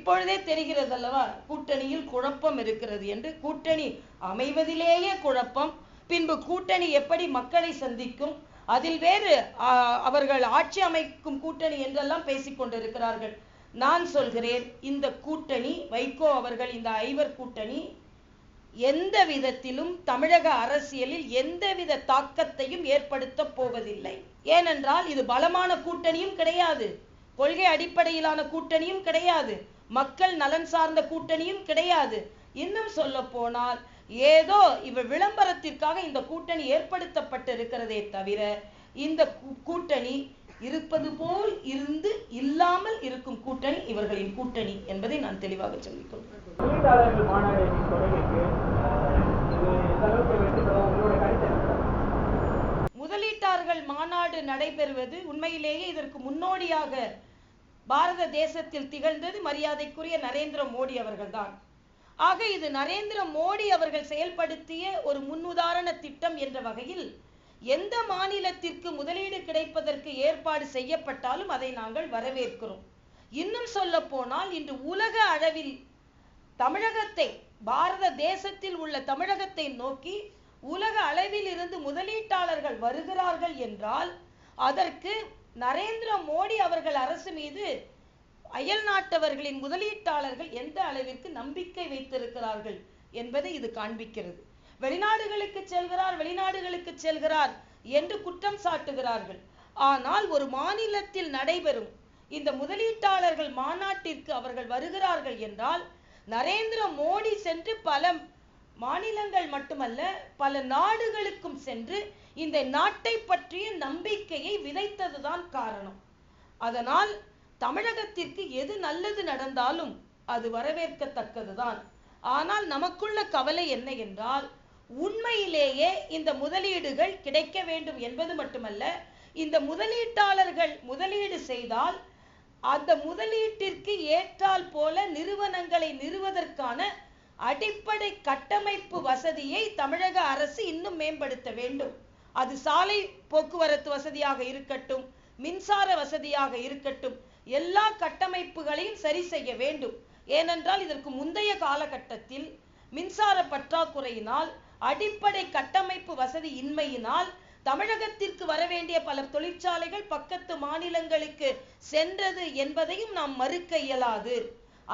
இப்பொழுதே தெரிகிறது அல்லவா கூட்டணியில் குழப்பம் இருக்கிறது என்று. கூட்டணி அமைவதிலேயே குழப்பம், பின்பு கூட்டணி எப்படி மக்களை சந்திக்கும், அதில் வேறு அவர்கள் ஆட்சி அமைக்கும் கூட்டணி என்றெல்லாம் பேசிக்கொண்டிருக்கிறார்கள். நான் சொல்கிறேன், இந்த கூட்டணி வைகோ அவர்கள் இந்த ஐவர் கூட்டணி எந்த விதத்திலும் தமிழக அரசியலில் எந்தவித தாக்கத்தையும் ஏற்படுத்த போவதில்லை. ஏனென்றால் இது பலமான கூட்டணியும் கிடையாது, கொள்கை அடிப்படையிலான கூட்டணியும் கிடையாது, மக்கள் நலன் சார்ந்த கூட்டணியும் கிடையாது. இன்னும் சொல்ல போனால் ஏதோ விளம்பரத்திற்காக இந்த கூட்டணி ஏற்படுத்தப்பட்டு இருக்கிறதே தவிர இந்த கூட்டணி இருப்பது போல் இருந்து இல்லாமல் இருக்கும் கூட்டணி இவர்களின் கூட்டணி என்பதை நான் தெளிவாக சொல்லிக்கொள்கிறேன். முதலீட்டாளர்கள் மாநாடு நடைபெறுவது உண்மையிலேயே இதற்கு முன்னோடியாக பாரத தேசத்தில் திகழ்ந்தது மரியாதைக்குரிய நரேந்திர மோடி அவர்கள்தான். ஆக இது நரேந்திர மோடி அவர்கள் செயல்படுத்திய ஒரு முன்னுதாரண திட்டம் என்ற வகையில் எந்த மாநிலத்திற்கு முதலீடு கிடைப்பதற்கு ஏற்பாடு செய்யப்பட்டாலும் அதை நாங்கள் வரவேற்கிறோம். இன்னும் சொல்ல போனால் இன்று உலக அளவில் தமிழகத்தை, பாரத தேசத்தில் உள்ள தமிழகத்தை நோக்கி உலக அளவில் இருந்து முதலீட்டாளர்கள் வருகிறார்கள் என்றால் அதற்கு நரேந்திர மோடி அவர்கள் அரசு மீது அயல் நாட்டவர்களின் முதலீட்டாளர்கள் எந்த அளவிற்கு நம்பிக்கை வைத்திருக்கிறார்கள் என்பதை இது காண்பிக்கிறது. வெளிநாடுகளுக்கு செல்கிறார் என்று குற்றம் சாட்டுகிறார்கள். ஆனால் ஒரு மாநிலத்தில் நடைபெறும் இந்த முதலீட்டாளர்கள் மாநாட்டிற்கு அவர்கள் வருகிறார்கள் என்றால் நரேந்திர மோடி சென்று பல மாநிலங்கள் மட்டுமல்ல பல நாடுகளுக்கும் சென்று இந்த நாட்டை பற்றிய நம்பிக்கையை விதைத்ததுதான் காரணம். அதனால் தமிழகத்திற்கு எது நல்லது நடந்தாலும் அது வரவேற்கத்தக்கதுதான். ஆனால் நமக்குள்ள கவலை என்ன என்றால் உண்மையிலேயே இந்த முதலீடுகள் கிடைக்க வேண்டும் என்பது மட்டுமல்ல, இந்த முதலீட்டாளர்கள் முதலீடு செய்தால் அந்த முதலீட்டிற்கு ஏற்றால் போல நிறுவனங்களை நிறுவதற்கான அடிப்படை கட்டமைப்பு வசதியை தமிழக அரசு இன்னும் மேம்படுத்த வேண்டும். அது சாலை போக்குவரத்து வசதியாக இருக்கட்டும், மின்சார வசதியாக இருக்கட்டும், எல்லா கட்டமைப்புகளையும் சரி செய்ய வேண்டும். ஏனென்றால் இதற்கு முந்தைய காலகட்டத்தில் மின்சார பற்றாக்குறையினால் அடிப்படை கட்டமைப்பு வசதி இன்மையினால் தமிழகத்திற்கு வரவேண்டிய பல தொழிற்சாலைகள் பக்கத்து மாநிலங்களுக்கு சென்றது என்பதையும் நாம் மறுக்க இயலாது.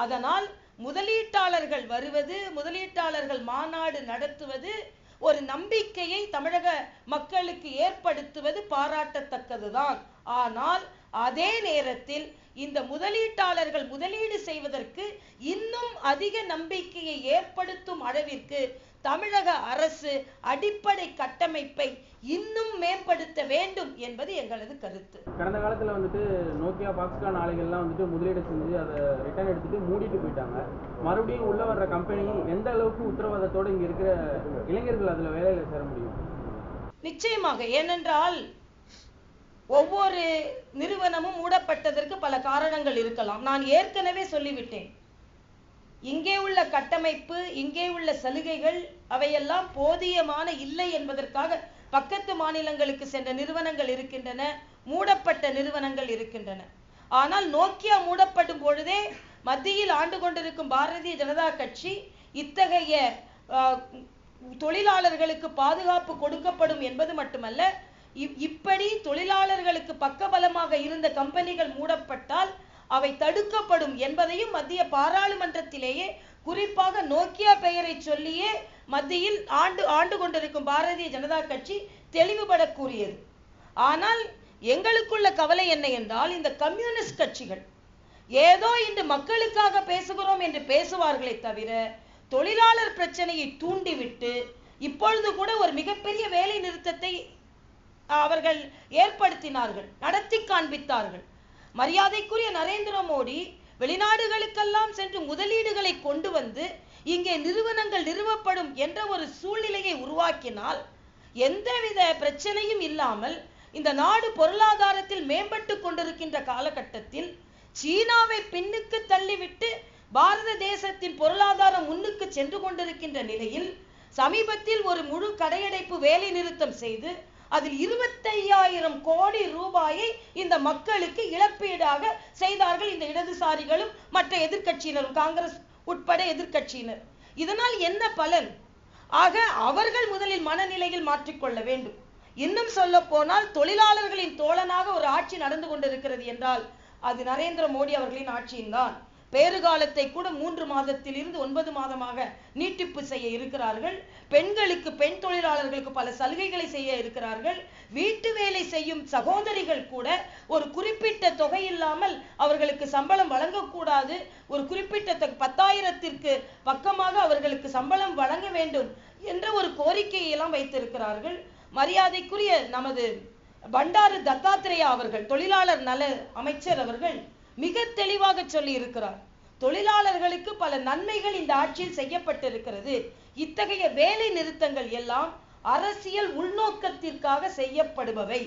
அதனால் முதலீட்டாளர்கள் வருவது, முதலீட்டாளர்கள் மாநாடு நடத்துவது, ஒரு நம்பிக்கையை தமிழக மக்களுக்கு ஏற்படுத்துவது பாராட்டத்தக்கதுதான். ஆனால் அதே நேரத்தில் இந்த முதலீட்டாளர்கள் முதலீடு செய்வதற்கு இன்னும் அதிக நம்பிக்கையை ஏற்படுத்தும் அளவிற்கு தமிழக அரசு அடிப்படை கட்டமைப்பை இன்னும் மேம்படுத்த வேண்டும் என்பது எங்களது கருத்து. கடந்த காலத்தில் வந்துட்டு நோக்கியா, பாக்ஸ்கான் ஆலைகள்லாம் வந்துட்டு முதலீடு செஞ்சு அதை ரிட்டர்ன் எடுத்துட்டு மூடிட்டு போயிட்டாங்க. மறுபடியும் உள்ள வர்ற கம்பெனி எந்த அளவுக்கு உத்தரவாதத்தோடு இங்க இருக்கிற இளைஞர்கள் அதுல வேலையில சேர முடியும்? நிச்சயமாக. ஏனென்றால் ஒவ்வொரு நிறுவனமும் மூடப்பட்டதற்கு பல காரணங்கள் இருக்கலாம். நான் ஏற்கனவே சொல்லிவிட்டேன், இங்கே உள்ள கட்டமைப்பு, இங்கே உள்ள சலுகைகள் அவையெல்லாம் போதியமான இல்லை என்பதற்காக பக்கத்து மாநிலங்களுக்கு சென்ற நிறுவனங்கள் இருக்கின்றன, மூடப்பட்ட நிறுவனங்கள் இருக்கின்றன. ஆனால் நோக்கியா மூடப்படும் பொழுதே மத்தியில் ஆண்டு கொண்டிருக்கும் பாரதிய ஜனதா கட்சி இத்தகைய தொழிலாளர்களுக்கு பாதுகாப்பு கொடுக்கப்படும் என்பது மட்டுமல்ல, இப்படி தொழிலாளர்களுக்கு பக்கபலமாக இருந்த கம்பெனிகள் மூடப்பட்டால் அவை தடுக்கப்படும் என்பதையும் மத்திய பாராளுமன்றத்திலேயே குறிப்பாக நோக்கியா பெயரை சொல்லியே மத்தியில் ஆண்டு கொண்டிருக்கும் பாரதிய ஜனதா கட்சி தெளிவுபட கூறியது. ஆனால் எங்களுக்குள்ள கவலை என்ன என்றால், இந்த கம்யூனிஸ்ட் கட்சிகள் ஏதோ இன்று மக்களுக்காக பேசுகிறோம் என்று பேசுவார்களே தவிர தொழிலாளர் பிரச்சனையை தூண்டிவிட்டு இப்பொழுது கூட ஒரு மிகப்பெரிய வேலை நிறுத்தத்தை அவர்கள் ஏற்படுத்தினார்கள், நடத்தி காண்பித்தார்கள். மரியாதைக்குரிய நரேந்திர மோடி வெளிநாடுகளுக்கெல்லாம் சென்று முதலீடுகளை கொண்டு வந்து இங்கே நிறுவனங்கள் நிறுவப்படும் என்ற ஒரு சூழ்நிலையை உருவாக்கினால் எந்தவித பிரச்சனையும் இல்லாமல் இந்த நாடு பொருளாதாரத்தில் மேம்பட்டு கொண்டிருக்கின்ற காலகட்டத்தில் சீனாவை பின்னுக்கு தள்ளிவிட்டு பாரத தேசத்தின் பொருளாதாரம் முன்னுக்கு சென்று கொண்டிருக்கின்ற நிலையில் சமீபத்தில் ஒரு முழு கடையடைப்பு வேலை நிறுத்தம் செய்து அதில் 25,000 கோடி ரூபாயை இந்த மக்களுக்கு இழப்பீடாக செய்தார்கள் இந்த இடதுசாரிகளும் மற்ற எதிர்க்கட்சியினரும், காங்கிரஸ் உட்பட எதிர்க்கட்சியினர். இதனால் என்ன பலன்? ஆக அவர்கள் முதலில் மனநிலையில் மாற்றிக்கொள்ள வேண்டும். இன்னும் சொல்ல போனால் தொழிலாளர்களின் தோழனாக ஒரு ஆட்சி நடந்து கொண்டிருக்கிறது என்றால் அது நரேந்திர மோடி அவர்களின் ஆட்சியின் தான். பேறுகாலத்தை கூட 3 மாதத்தில் இருந்து 9 மாதமாக நீட்டிப்பு செய்ய இருக்கிறார்கள். பெண்களுக்கு, பெண் தொழிலாளர்களுக்கு பல சலுகைகளை செய்ய இருக்கிறார்கள். வீட்டு வேலை செய்யும் சகோதரிகள் கூட ஒரு குறிப்பிட்ட தொகை இல்லாமல் அவர்களுக்கு சம்பளம் வழங்கக்கூடாது, ஒரு குறிப்பிட்ட 10,000த்திற்கு பக்கமாக அவர்களுக்கு சம்பளம் வழங்க வேண்டும் என்ற ஒரு கோரிக்கையை எல்லாம் வைத்திருக்கிறார்கள். மரியாதைக்குரிய நமது பண்டாரு தத்தாத்திரேயா அவர்கள், தொழிலாளர் நல அமைச்சர் அவர்கள் மிக தெளிவாக சொல்லி இருக்கிறார். தொழிலாளர்களுக்கு பல நன்மைகள் இந்த ஆட்சியில் செய்யப்பட்டிருக்கிறது. இத்தகைய வேலை நிறுத்தங்கள் எல்லாம் அரசியல் உள்நோக்கத்திற்காக செய்யப்படுபவை.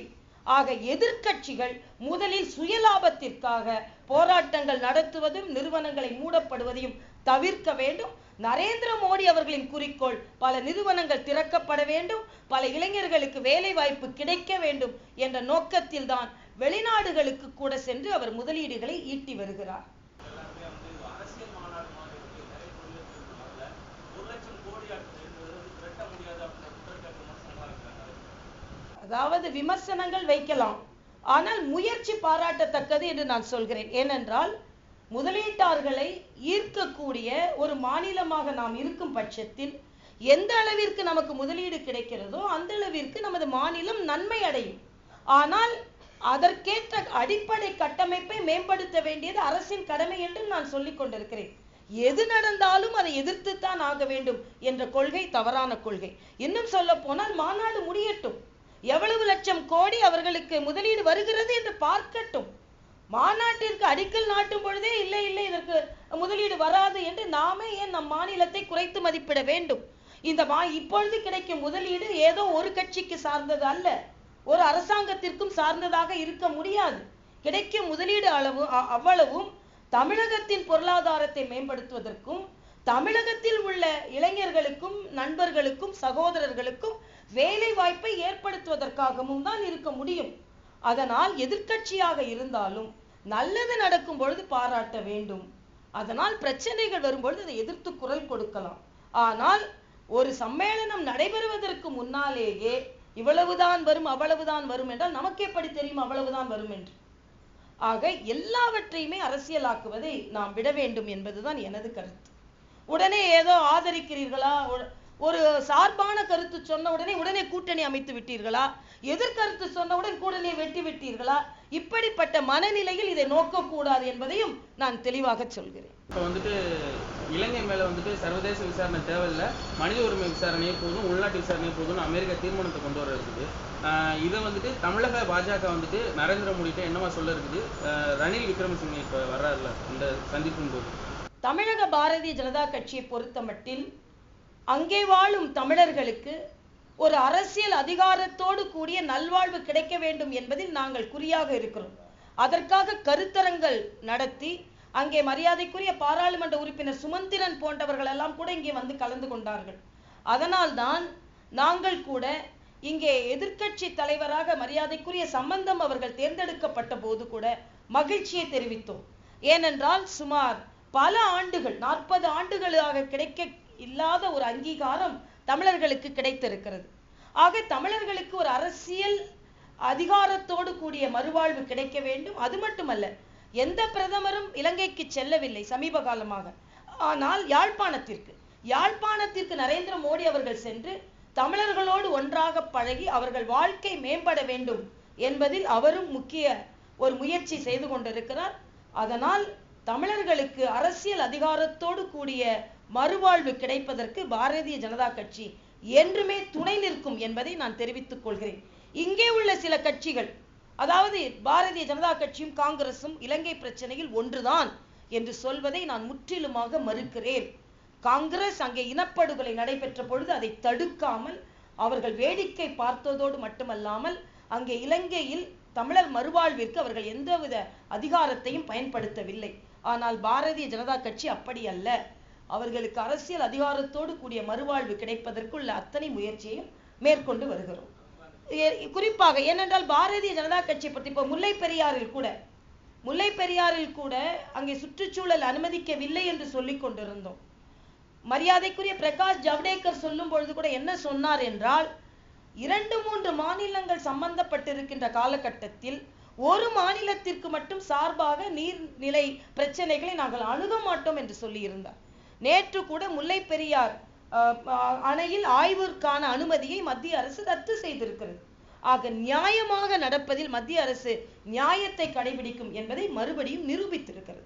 ஆக எதிர்க்கட்சிகள் முதலில் சுயலாபத்திற்காக போராட்டங்கள் நடத்துவதும் நிறுவனங்களை மூடப்படுவதையும் தவிர்க்க வேண்டும். நரேந்திர மோடி அவர்களின் குறிக்கோள் பல நிறுவனங்கள் திறக்கப்பட வேண்டும், பல இளைஞர்களுக்கு வேலை வாய்ப்பு கிடைக்க வேண்டும் என்ற நோக்கத்தில் தான் வெளிநாடுகளுக்கு கூட சென்று அவர் முதலீடுகளை ஈட்டி வருகிறார். அதாவது விமர்சனங்கள் வைக்கலாம், ஆனால் முயற்சி பாராட்டத்தக்கது என்று நான் சொல்கிறேன். ஏனென்றால் முதலீட்டாளர்களை ஈர்க்கக்கூடிய ஒரு மாநிலமாக நாம் இருக்கும் பட்சத்தில் எந்த அளவிற்கு நமக்கு முதலீடு கிடைக்கிறதோ அந்த அளவிற்கு நமது மாநிலம் நன்மை அடையும். ஆனால் அதற்கேற்ற அடிப்படை கட்டமைப்பை மேம்படுத்த வேண்டியது அரசின் கடமை என்று நான் சொல்லிக் கொண்டிருக்கிறேன். எது நடந்தாலும் அதை எதிர்த்துத்தான் ஆக வேண்டும் என்ற கொள்கை தவறான கொள்கை. இன்னும் சொல்ல போனால் மாநாடு முடியட்டும், எவ்வளவு லட்சம் கோடி அவர்களுக்கு முதலீடு வருகிறது என்று பார்க்கட்டும். மாநாட்டிற்கு அடிக்கல் நாட்டும் பொழுதே இல்லை இதற்கு முதலீடு வராது என்று நாமே ஏன் நம் மாநிலத்தை குறைத்து மதிப்பிட வேண்டும்? இந்த இப்பொழுது கிடைக்கும் முதலீடு ஏதோ ஒரு கட்சிக்கு சார்ந்தது அல்ல, ஒரு அரசாங்கத்திற்கும் சார்ந்ததாக இருக்க முடியாது. கிடைக்கும் முதலீடு அவ்வளவும் தமிழகத்தின் பொருளாதாரத்தை மேம்படுத்துவதற்கும், தமிழகத்தில் உள்ள இளைஞர்களுக்கும், நண்பர்களுக்கும், சகோதரர்களுக்கும் வேலை வாய்ப்பை ஏற்படுத்துவதற்காகவும் தான் இருக்க முடியும். அதனால் எதிர்க்கட்சியாக இருந்தாலும் நல்லது நடக்கும் பொழுது பாராட்ட வேண்டும். அதனால் பிரச்சனைகள் வரும்பொழுது அதை எதிர்த்து குரல் கொடுக்கலாம். ஆனால் ஒரு சம்மேளனம் நடைபெறுவதற்கு முன்னாலேயே இவ்வளவுதான் வரும், அவ்வளவுதான் வரும் என்றால் நமக்கு எப்படி தெரியும் அவ்வளவுதான் வரும் என்று? ஆக எல்லாவற்றையுமே அரசியலாக்குவதை நாம் விட வேண்டும் என்பதுதான் எனது கருத்து. உடனே ஏதோ ஆதரிக்கிறீர்களா, ஒரு சார்பான கருத்து சொன்ன உடனே கூட்டணி அமைத்து விட்டீர்களா, எதிர்கருத்து சொன்னவுடன் கூட்டணியை வெட்டி விட்டீர்களா? இப்படிப்பட்ட மனநிலையில் இதை நோக்கக்கூடாது என்பதையும் நான் தெளிவாக சொல்கிறேன். இப்போ வந்துட்டு இலங்கை மேல வந்துட்டு சர்வதேச விசாரணை தேவையில்லை, மனித உரிமை விசாரணையே போதும், உள்நாட்டு விசாரணையே போதும்னு அமெரிக்கா தீர்மானத்தை கொண்டு வர இருக்குது. இதை வந்துட்டு தமிழக பாஜக வந்துட்டு நரேந்திர மோடிட்ட என்னவா சொல்ல இருக்குது? ரணில் விக்ரமசிங்கே இப்போ வர்றாருல இந்த சந்திப்பின் போது தமிழக பாரதிய ஜனதா கட்சியை பொறுத்த மட்டில் அங்கே வாழும் தமிழர்களுக்கு ஒரு அரசியல் அதிகாரத்தோடு கூடிய நல்வாழ்வு கிடைக்க வேண்டும் என்பதில் நாங்கள் குறியாக இருக்கிறோம். அதற்காக கருத்தரங்கள் நடத்தி அங்கே மரியாதைக்குரிய பாராளுமன்ற உறுப்பினர் சுமந்திரன் போன்றவர்கள் எல்லாம் கூட இங்கே வந்து கலந்து கொண்டார்கள். அதனால்தான் நாங்கள் கூட இங்கே எதிர்க்கட்சி தலைவராக மரியாதைக்குரிய சம்பந்தம் அவர்கள் தேர்ந்தெடுக்கப்பட்ட போது கூட மகிழ்ச்சியை தெரிவித்தோம். ஏனென்றால் சுமார் பல ஆண்டுகள், 40 ஆண்டுகளாக கிடைக்க இல்லாத ஒரு அங்கீகாரம் தமிழர்களுக்கு கிடைத்திருக்கிறது. ஆக தமிழர்களுக்கு ஒரு அரசியல் அதிகாரத்தோடு கூடிய மறுவாழ்வு கிடைக்க வேண்டும். அது மட்டுமல்ல, எந்த பிரதமரும் இலங்கைக்கு செல்லவில்லை சமீப காலமாக. ஆனால் யாழ்ப்பாணத்திற்கு நரேந்திர மோடி அவர்கள் சென்று தமிழர்களோடு ஒன்றாக பழகி அவர்கள் வாழ்க்கை மேம்பட வேண்டும் என்பதில் அவரும் முக்கிய ஒரு முயற்சி செய்து கொண்டிருக்கிறார். அதனால் தமிழர்களுக்கு அரசியல் அதிகாரத்தோடு கூடிய மறுவாழ்வு கிடைப்பதற்கு பாரதிய ஜனதா கட்சி என்றுமே துணை நிற்கும் என்பதை நான் தெரிவித்துக் கொள்கிறேன். இங்கே உள்ள சில கட்சிகள், அதாவது பாரதிய ஜனதா கட்சியும் காங்கிரசும் இலங்கை பிரச்சனையில் ஒன்றுதான் என்று சொல்வதை நான் முற்றிலுமாக மறுக்கிறேன். காங்கிரஸ் அங்கே இனப்படுகொலை நடைபெற்ற பொழுது அதை தடுக்காமல் அவர்கள் வேடிக்கை பார்த்ததோடு மட்டுமல்லாமல் அங்கே இலங்கையில் தமிழர் மறுவாழ்விற்கு அவர்கள் எந்தவித அதிகாரத்தையும் பயன்படுத்தவில்லை. ஆனால் பாரதிய ஜனதா கட்சி அப்படி அல்ல. அவர்களுக்கு அரசியல் அதிகாரத்தோடு கூடிய மறுவாழ்வு கிடைப்பதற்குள்ள அத்தனை முயற்சியையும் மேற்கொண்டு வருகிறோம். குறிப்பாக ஏனென்றால் பாரதிய ஜனதா கட்சி பற்றி இப்போ முல்லை பெரியாறில் கூட அங்கே சுற்றுச்சூழல் அனுமதிக்கவில்லை என்று சொல்லிக் கொண்டிருந்தோம். மரியாதைக்குரிய பிரகாஷ் ஜவடேகர் சொல்லும் பொழுது கூட என்ன சொன்னார் என்றால், 2-3 மாநிலங்கள் சம்பந்தப்பட்டிருக்கின்ற காலகட்டத்தில் ஒரு மாநிலத்திற்கு மட்டும் சார்பாக நீர்நிலை பிரச்சனைகளை நாங்கள் அணுக மாட்டோம் என்று சொல்லி இருந்தார். நேற்று கூட முல்லை பெரியார் அணையில் ஆய்விற்கான அனுமதியை மத்திய அரசு ரத்து செய்திருக்கிறது. ஆக நியாயமாக நடப்பதில் மத்திய அரசு நியாயத்தை கடைபிடிக்கும் என்பதை மறுபடியும் நிரூபித்திருக்கிறது.